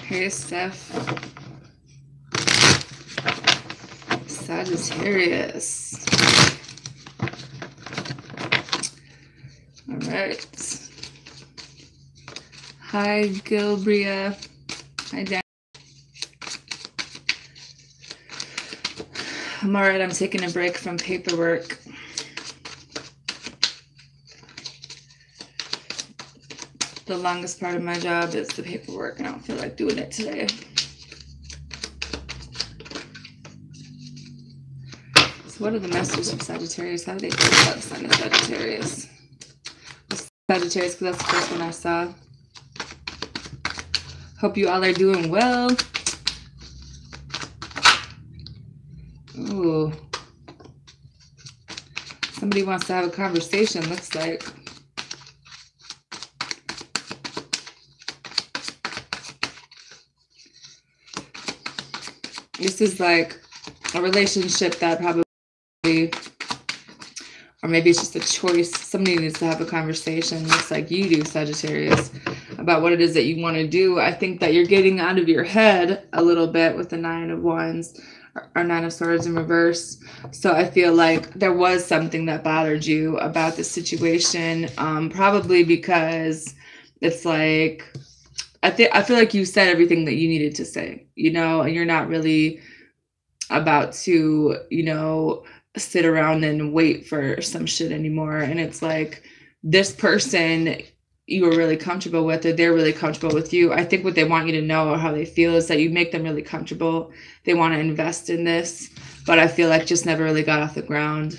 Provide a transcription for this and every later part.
Hey, Steph. Sagittarius. All right. Hi, Gilbria. Hi, Dan. I'm all right. I'm taking a break from paperwork. The longest part of my job is the paperwork. I don't feel like doing it today. So what are the messages from Sagittarius? How do they feel about the sign of Sagittarius? Sagittarius, because that's the first one I saw. Hope you all are doing well. Ooh. Somebody wants to have a conversation, looks like. This is like a relationship that probably, or maybe it's just a choice. Somebody needs to have a conversation, just like you do, Sagittarius, about what it is that you want to do. I think that you're getting out of your head a little bit with the 9 of Wands or 9 of Swords in reverse. So I feel like there was something that bothered you about this situation, probably because it's like, I feel like you said everything that you needed to say, you know, and you're not really about to, you know, sit around and wait for some shit anymore. And it's like this person you were really comfortable with, or they're really comfortable with you. I think what they want you to know or how they feel is that you make them really comfortable. They want to invest in this, but I feel like just never really got off the ground.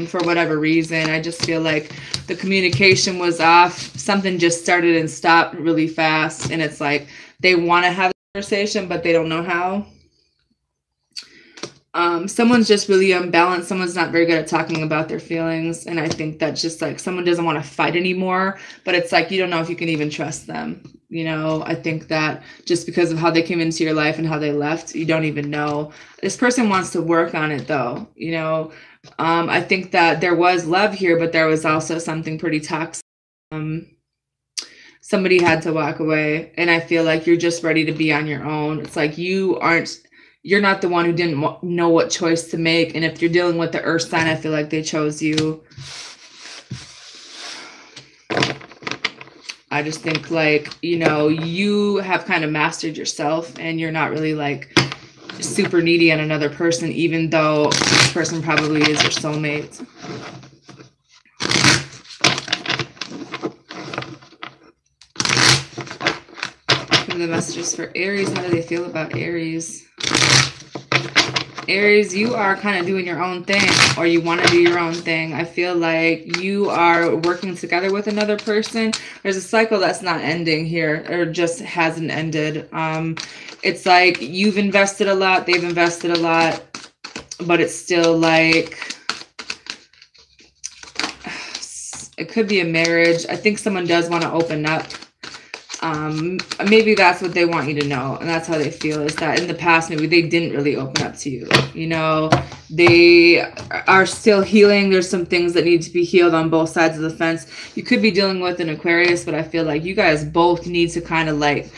For whatever reason, I just feel like the communication was off. Something just started and stopped really fast. And it's like they want to have a conversation, but they don't know how. Someone's just really unbalanced. Someone's not very good at talking about their feelings. And I think that's just like someone doesn't want to fight anymore, but it's like you don't know if you can even trust them. You know, I think that just because of how they came into your life and how they left, you don't even know. This person wants to work on it though, you know. I think that there was love here, but there was also something pretty toxic. Somebody had to walk away, and I feel like you're just ready to be on your own. It's like you're not the one who didn't know what choice to make. And if you're dealing with the earth sign, I feel like they chose you. I just think like, you know, you have kind of mastered yourself and you're not really like super needy on another person, even though this person probably is your soulmate. What are the messages for Aries? How do they feel about Aries? Aries, you are kind of doing your own thing, or you want to do your own thing. I feel like you are working together with another person. There's a cycle that's not ending here, or just hasn't ended. It's like you've invested a lot, they've invested a lot, but it's still like, it could be a marriage. I think someone does want to open up. Maybe that's what they want you to know, and that's how they feel, is that in the past maybe they didn't really open up to you. You know, they are still healing. There's some things that need to be healed on both sides of the fence. You could be dealing with an Aquarius, but I feel like you guys both need to kind of like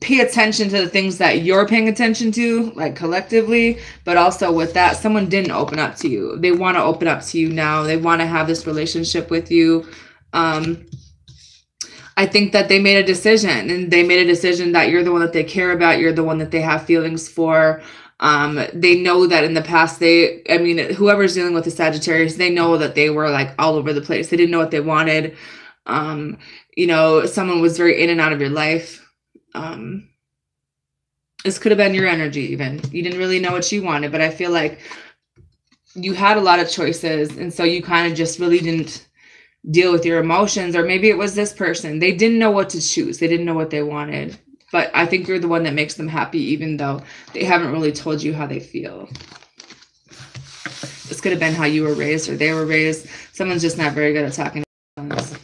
pay attention to the things that you're paying attention to, like collectively, but also with that, someone didn't open up to you. They want to open up to you now. They want to have this relationship with you. I think that they made a decision, and they made a decision that you're the one that they care about. You're the one that they have feelings for. They know that in the past, whoever's dealing with the Sagittarius, they know that they were like all over the place. They didn't know what they wanted. You know, someone was very in and out of your life. This could have been your energy even. You didn't really know what you wanted, but I feel like you had a lot of choices, and so you kind of just really didn't deal with your emotions. Or maybe it was this person. They didn't know what to choose. They didn't know what they wanted. But I think you're the one that makes them happy, even though they haven't really told you how they feel. This could have been how you were raised or they were raised. Someone's just not very good at talking to us.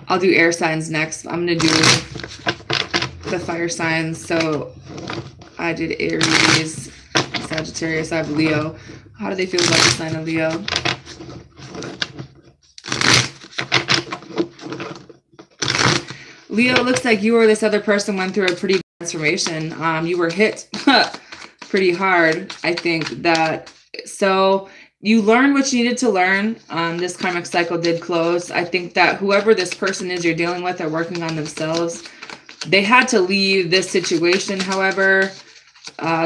I'll do air signs next. I'm going to do the fire signs. So I did Aries, Sagittarius, I have Leo. How do they feel about the sign of Leo? Leo, it looks like you or this other person went through a pretty big transformation. You were hit pretty hard, I think that. So you learned what you needed to learn. This karmic cycle did close. I think that whoever this person is you're dealing with are working on themselves. They had to leave this situation, however.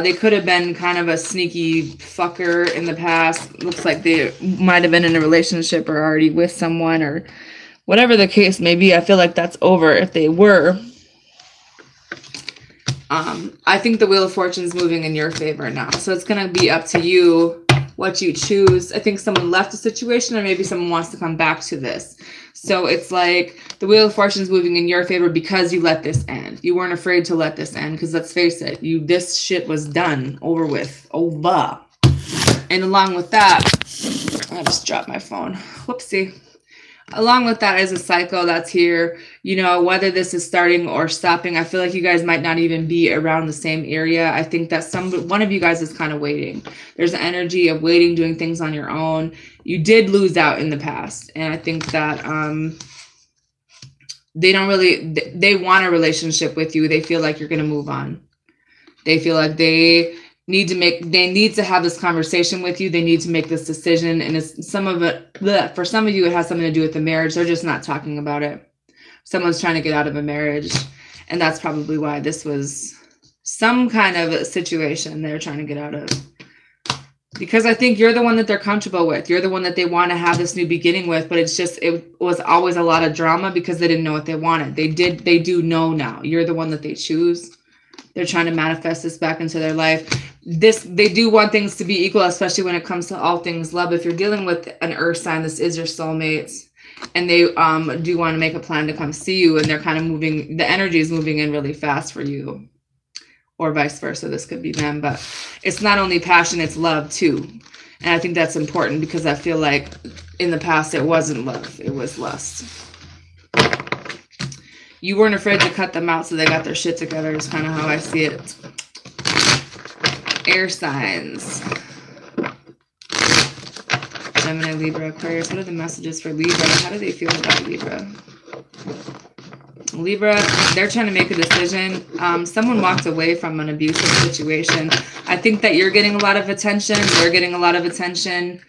They could have been kind of a sneaky fucker in the past. Looks like they might have been in a relationship or already with someone or whatever the case may be. I feel like that's over if they were. I think the Wheel of Fortune is moving in your favor now. So it's going to be up to you what you choose. I think someone left the situation or maybe someone wants to come back to this. So it's like the Wheel of Fortune is moving in your favor because you let this end. You weren't afraid to let this end because let's face it, this shit was done, over with, over. And along with that, I just dropped my phone. Whoopsie. Along with that is a cycle that's here, you know, whether this is starting or stopping. I feel like you guys might not even be around the same area. I think that one of you guys is kind of waiting. There's an energy of waiting, doing things on your own. You did lose out in the past. And I think that they want a relationship with you. They feel like you're going to move on. They feel like they need to have this conversation with you. They need to make this decision. And it's for some of you, it has something to do with the marriage. They're just not talking about it. Someone's trying to get out of a marriage. And that's probably why this was some kind of situation they're trying to get out of. Because I think you're the one that they're comfortable with. You're the one that they want to have this new beginning with. But it was always a lot of drama because they didn't know what they wanted. They do know now. You're the one that they choose. They're trying to manifest this back into their life. They do want things to be equal, especially when it comes to all things love. If you're dealing with an earth sign, this is your soulmates, and they do want to make a plan to come see you, and they're kind of moving, the energy is moving in really fast for you, or vice versa. This could be them, but it's not only passion, it's love too. And I think that's important because I feel like in the past, it wasn't love, it was lust. You weren't afraid to cut them out, so they got their shit together is kind of how I see it. Air signs. Gemini, Libra, Aquarius. What are the messages for Libra? How do they feel about Libra? Libra, they're trying to make a decision. Someone walked away from an abusive situation. I think that you're getting a lot of attention. They're getting a lot of attention.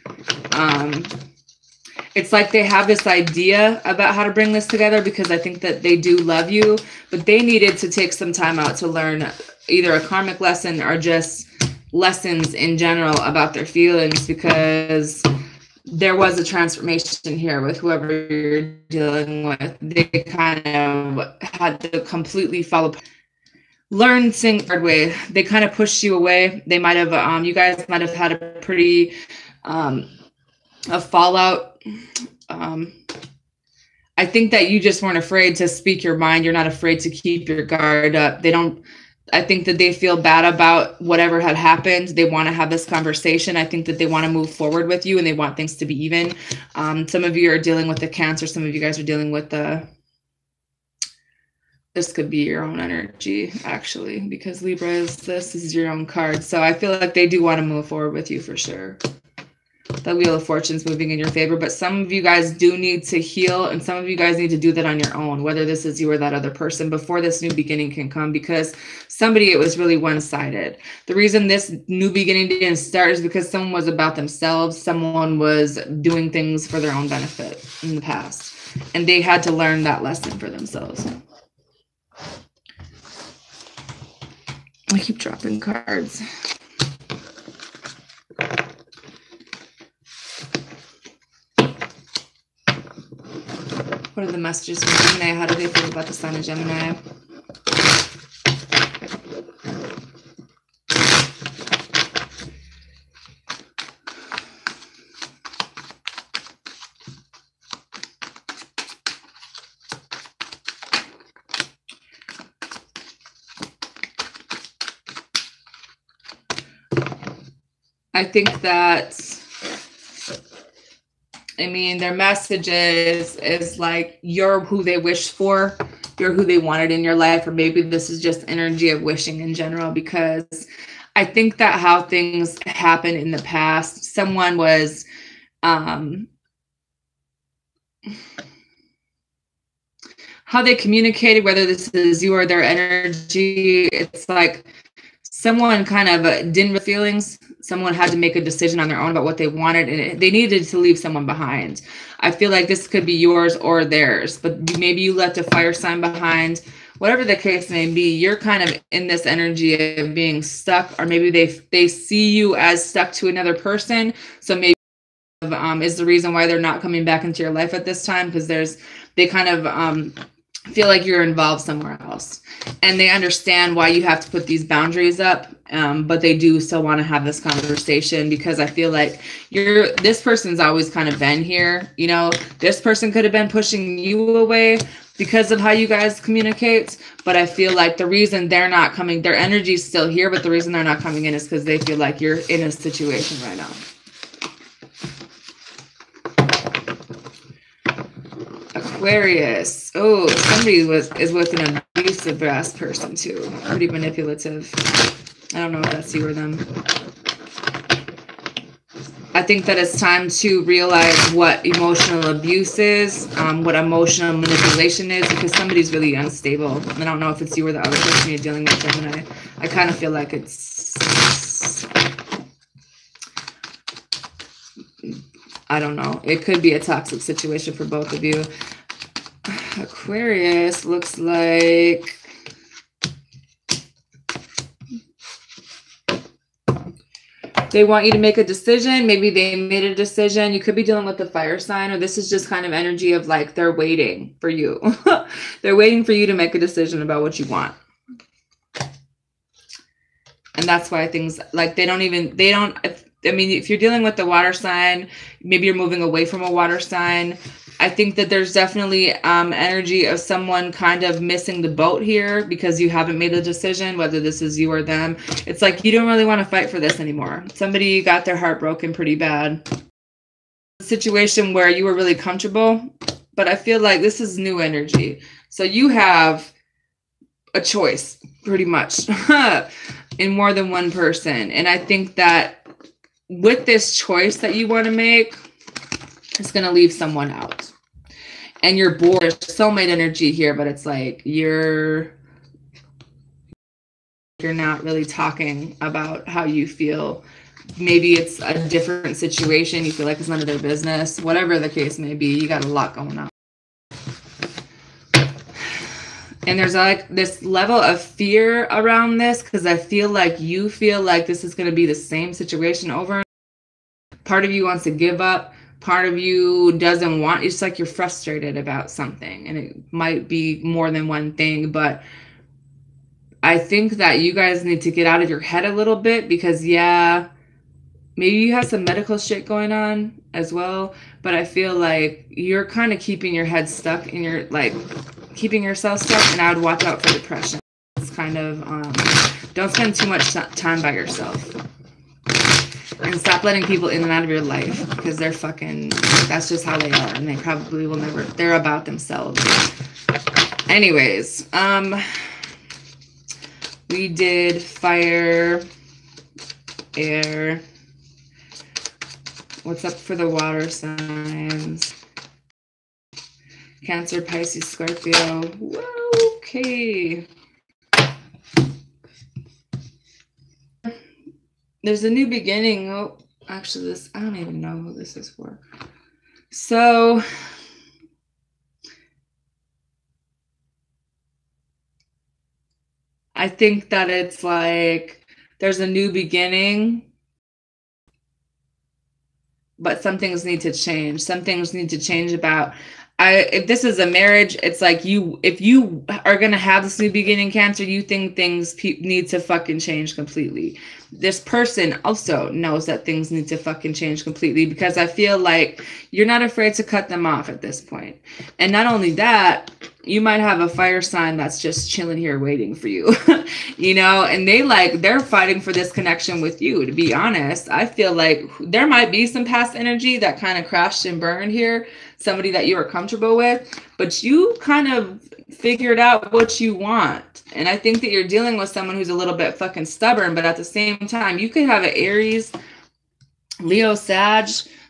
It's like they have this idea about how to bring this together because I think that they do love you, but they needed to take some time out to learn either a karmic lesson or just lessons in general about their feelings, because there was a transformation here with whoever you're dealing with. They kind of had to completely learn things the hard way. They kind of pushed you away. They might have, you guys might have had a pretty, a fallout. I think that you just weren't afraid to speak your mind. You're not afraid to keep your guard up. I think that they feel bad about whatever had happened. They want to have this conversation. I think that they want to move forward with you and they want things to be even. Some of you are dealing with the Cancer. Some of you guys are dealing with this could be your own energy actually, because Libra this is your own card. So I feel like they do want to move forward with you for sure. The Wheel of Fortune's moving in your favor, but some of you guys do need to heal, and some of you guys need to do that on your own, whether this is you or that other person, before this new beginning can come, because it was really one-sided. The reason this new beginning didn't start is because someone was about themselves. Someone was doing things for their own benefit in the past, and they had to learn that lesson for themselves. I keep dropping cards. What are the messages from Gemini? How do they feel about the sign of Gemini? I think that, I mean, their message is like, you're who they wished for, you're who they wanted in your life, or maybe this is just energy of wishing in general, because I think that how things happen in the past, someone was, how they communicated, whether this is you or their energy, it's like someone kind of didn't have feelings. Someone had to make a decision on their own about what they wanted, and they needed to leave someone behind. I feel like this could be yours or theirs, but maybe you left a fire sign behind. Whatever the case may be, you're kind of in this energy of being stuck, or maybe they see you as stuck to another person. So maybe is the reason why they're not coming back into your life at this time, because they kind of feel like you're involved somewhere else, and they understand why you have to put these boundaries up, but they do still want to have this conversation, because I feel like this person's always kind of been here. You know, this person could have been pushing you away because of how you guys communicate, but I feel like the reason they're not coming, their energy's still here, but the reason they're not coming in is because they feel like you're in a situation right now. Aquarius. Oh, somebody is with an abusive ass person too. Pretty manipulative. I don't know if that's you or them. I think that it's time to realize what emotional abuse is, what emotional manipulation is, because somebody's really unstable. I don't know if it's you or the other person you're dealing with, Gemini. I kind of feel like it's, I don't know. It could be a toxic situation for both of you. Aquarius looks like they want you to make a decision. Maybe they made a decision. You could be dealing with the fire sign, or this is just kind of energy of like they're waiting for you. They're waiting for you to make a decision about what you want. And that's why things like I mean, if you're dealing with the water sign, maybe you're moving away from a water sign. I think that there's definitely energy of someone kind of missing the boat here because you haven't made a decision, whether this is you or them. It's like you don't really want to fight for this anymore. Somebody got their heart broken pretty bad. A situation where you were really comfortable, but I feel like this is new energy. So you have a choice pretty much in more than one person. And I think that with this choice that you want to make, it's going to leave someone out. And you're bored. There's soulmate energy here, but it's like you're not really talking about how you feel. Maybe it's a different situation. You feel like it's none of their business. Whatever the case may be, you got a lot going on. And there's like this level of fear around this because I feel like you feel like this is going to be the same situation over. Part of you wants to give up. Part of you doesn't want, it's like you're frustrated about something, and it might be more than one thing, but I think that you guys need to get out of your head a little bit because, yeah, maybe you have some medical shit going on as well, but I feel like you're kind of keeping your head stuck and you're like keeping yourself stuck, and I would watch out for depression. It's kind of, don't spend too much time by yourself. And stop letting people in and out of your life because they're fucking, that's just how they are. And they probably will never, they're about themselves. Anyways, we did fire, air. What's up for the water signs? Cancer, Pisces, Scorpio. Whoa, okay. There's a new beginning. Oh, actually, this, I don't even know who this is for. So, I think that it's like there's a new beginning, but some things need to change. Some things need to change about, if this is a marriage, it's like if you are going to have this new beginning, Cancer, you think things need to fucking change completely. This person also knows that things need to fucking change completely because I feel like you're not afraid to cut them off at this point. And not only that, you might have a fire sign that's just chilling here waiting for you, you know, and they're fighting for this connection with you. To be honest, I feel like there might be some past energy that kind of crashed and burned here, somebody that you were comfortable with, but you kind of figured out what you want. And I think that you're dealing with someone who's a little bit fucking stubborn, but at the same time, you could have an Aries, Leo, Sag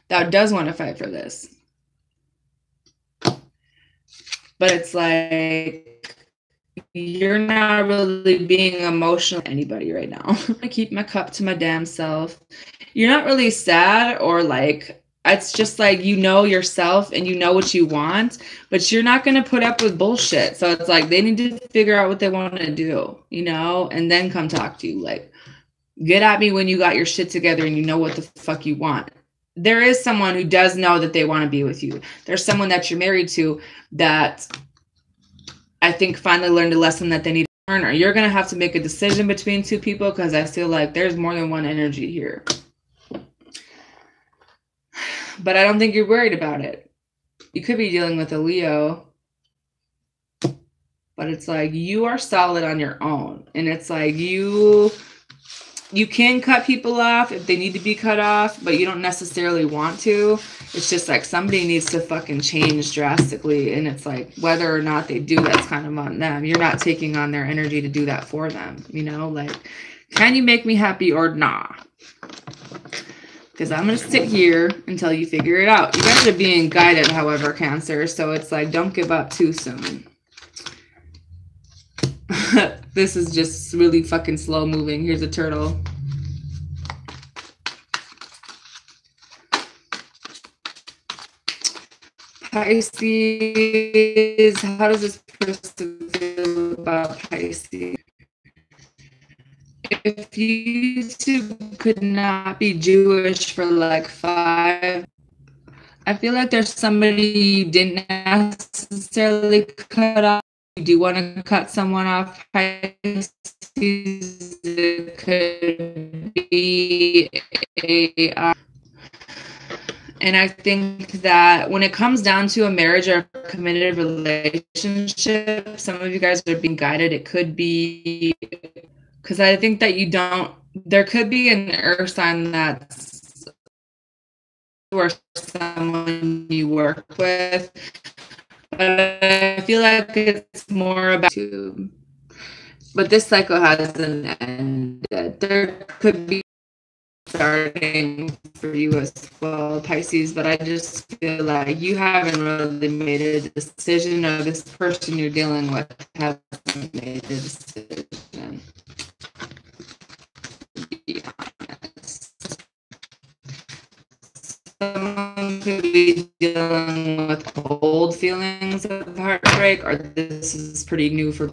that does want to fight for this. But it's like, you're not really being emotional to anybody right now. I keep my cup to my damn self. You're not really sad or like, it's just like, you know yourself and you know what you want, but you're not going to put up with bullshit. So it's like, they need to figure out what they want to do, you know, and then come talk to you. Like, get at me when you got your shit together and you know what the fuck you want. There is someone who does know that they want to be with you. There's someone that you're married to that I think finally learned a lesson that they need to learn, or you're going to have to make a decision between two people, because I feel like there's more than one energy here. But I don't think you're worried about it. You could be dealing with a Leo, but it's like you are solid on your own. And it's like you can cut people off if they need to be cut off, but you don't necessarily want to. It's just like somebody needs to fucking change drastically. And it's like whether or not they do, that's kind of on them. You're not taking on their energy to do that for them. You know, like, can you make me happy or nah? Because I'm going to sit here until you figure it out. You guys are being guided, however, Cancer. So it's like, don't give up too soon. This is just really fucking slow moving. Here's a turtle. Pisces. How does this person feel about Pisces? If you two could not be Jewish for like 5, I feel like there's somebody you didn't necessarily cut off. You do want to cut someone off, Pisces. It could be and I think that when it comes down to a marriage or a committed relationship, some of you guys are being guided. It could be because I think that you don't, there could be an earth sign that's or someone you work with, but I feel like it's more about you. But this cycle hasn't ended. There could be starting for you as well, Pisces, but I just feel like you haven't really made a decision, or this person you're dealing with hasn't made a decision. To be honest. Someone could be dealing with old feelings of heartbreak, or this is pretty new for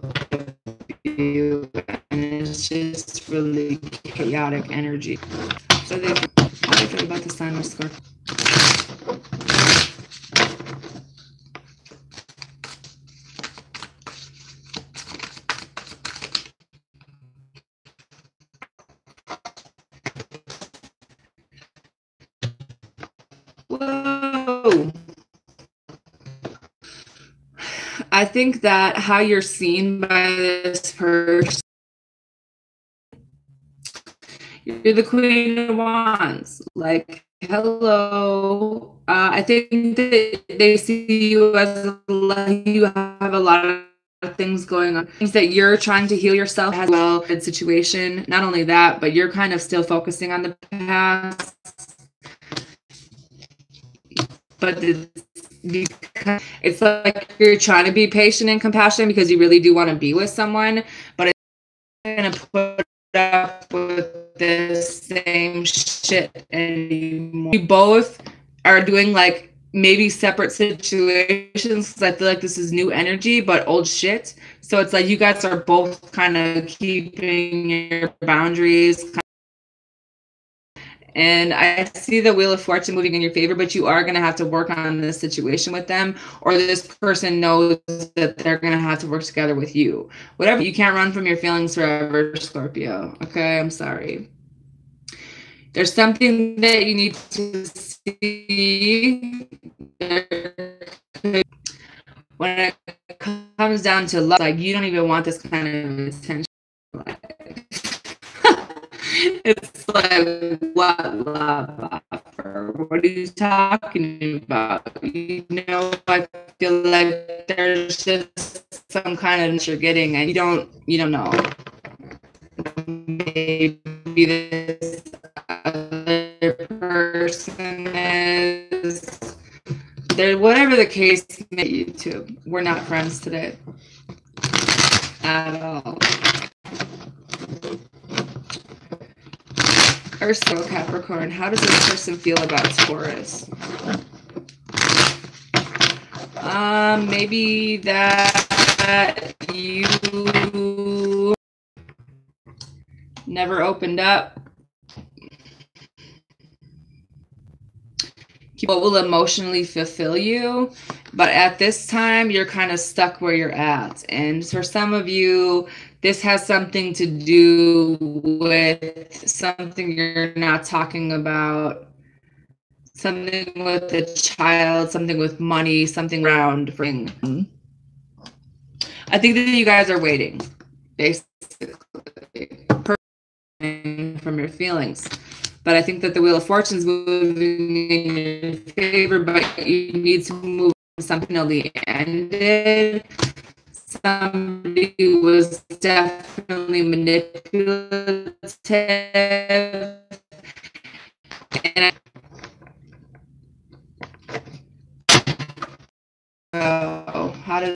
you, and it's just really chaotic energy. So how do you feel about the sign of Scorpio? Whoa. I think that how you're seen by this person, you're the Queen of Wands. Like, hello. I think that they see you as you have a lot of things going on. Things that you're trying to heal yourself as well in situation. Not only that, but you're kind of still focusing on the past. But it's like you're trying to be patient and compassionate because you really do want to be with someone, but it's going to put up with this same shit anymore. You both are doing like maybe separate situations, because I feel like this is new energy but old shit. So it's like you guys are both kind of keeping your boundaries. And I see the Wheel of Fortune moving in your favor, but you are going to have to work on this situation with them, or this person knows that they're going to have to work together with you. Whatever, you can't run from your feelings forever, Scorpio. Okay, I'm sorry. There's something that you need to see. When it comes down to love, like you don't even want this kind of attention. It's like, what love offer? What are you talking about? You know, I feel like there's just some kind of you're getting, and you don't know. Maybe this other person is there, whatever the case may be. YouTube, we're not friends today at all. Urso Capricorn, how does this person feel about Taurus? Maybe that you never opened up. What will emotionally fulfill you, but at this time you're kind of stuck where you're at. And for some of you, this has something to do with something you're not talking about, something with a child, something with money, something around. I think that you guys are waiting, basically, from your feelings. But I think that the Wheel of Fortune is moving in your favor, but you need to move something till the ended. Somebody was definitely manipulative. And how does